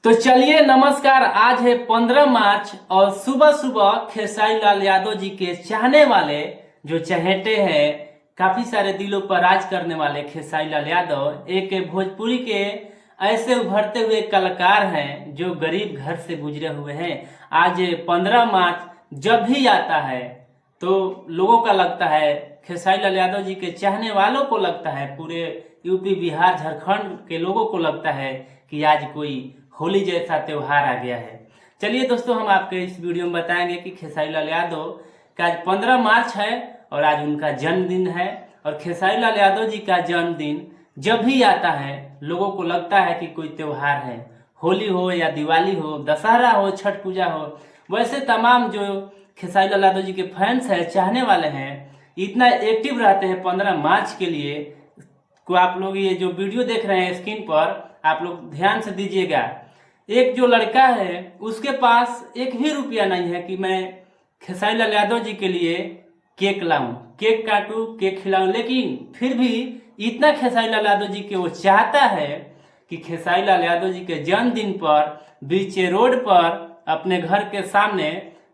तो चलिए नमस्कार। आज है 15 मार्च और सुबह सुबह खेसारी लाल यादव जी के चाहने वाले जो चहेते हैं, काफी सारे दिलों पर राज करने वाले खेसारी लाल यादव एक भोजपुरी के ऐसे उभरते हुए कलाकार हैं जो गरीब घर से गुजरे हुए हैं। आज 15 मार्च जब भी आता है तो लोगों का लगता है, खेसारी लाल यादव जी के चाहने वालों को लगता है, पूरे यूपी बिहार झारखंड के लोगों को लगता है कि आज कोई होली जैसा त्योहार आ गया है। चलिए दोस्तों, हम आपके इस वीडियो में बताएंगे कि खेसारी लाल यादव का आज 15 मार्च है और आज उनका जन्मदिन है। और खेसारी लाल यादव जी का जन्मदिन जब भी आता है लोगों को लगता है कि कोई त्योहार है, होली हो या दिवाली हो, दशहरा हो, छठ पूजा हो। वैसे तमाम जो खेसारी लाल यादव जी के फैंस हैं, चाहने वाले हैं, इतना एक्टिव रहते हैं 15 मार्च के लिए को आप लोग ये जो वीडियो देख रहे हैं स्क्रीन पर, आप लोग ध्यान से दीजिएगा। एक जो लड़का है उसके पास एक भी रुपया नहीं है कि मैं खेसारी लाल यादव जी के लिए केक लाऊं, केक काटूं, केक खिलाऊं, लेकिन फिर भी इतना खेसारी लाल यादव जी के वो चाहता है कि खेसारी लाल यादव जी के जन्मदिन पर बीच रोड पर अपने घर के सामने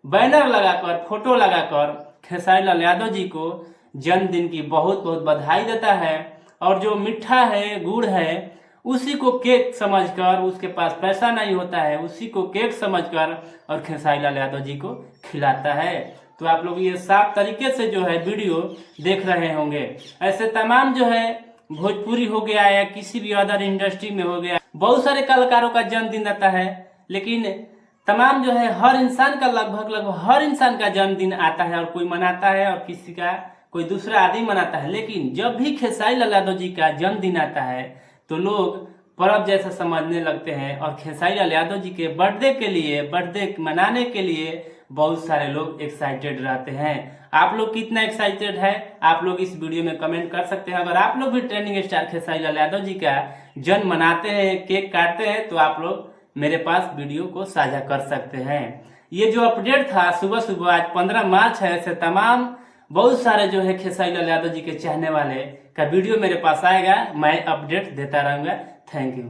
बैनर लगाकर, फोटो लगाकर खेसारी लाल यादव जी को जन्मदिन की बहुत बहुत बधाई देता है। और जो मिठा है, गुड़ है, उसी को केक समझकर, उसके पास पैसा नहीं होता है, उसी को केक समझकर और खेसारी लाल यादव जी को खिलाता है। तो आप लोग ये साफ तरीके से जो है वीडियो देख रहे होंगे। ऐसे तमाम जो है भोजपुरी हो गया या किसी भी अदर इंडस्ट्री में हो गया, बहुत सारे कलाकारों का जन्मदिन आता है, लेकिन तमाम जो है हर इंसान का लगभग हर इंसान का जन्मदिन आता है और कोई मनाता है और किसी का कोई दूसरा आदमी मनाता है। लेकिन जब भी खेसारी लाल यादव जी का जन्मदिन आता है तो लोग पर्व जैसा समझने लगते हैं और खेसारी लाल यादव जी के बर्थडे के लिए, बर्थडे मनाने के लिए बहुत सारे लोग एक्साइटेड रहते हैं। आप लोग कितना एक्साइटेड है आप लोग इस वीडियो में कमेंट कर सकते हैं। अगर आप लोग भी ट्रेंडिंग स्टार खेसारी लाल यादव जी का जन्म मनाते हैं, केक काटते हैं, तो आप लोग मेरे पास वीडियो को साझा कर सकते हैं। ये जो अपडेट था सुबह सुबह, आज 15 मार्च है, ऐसे तमाम बहुत सारे जो है खेसारी लाल यादव जी के चाहने वाले का वीडियो मेरे पास आएगा, मैं अपडेट देता रहूंगा। Thank you.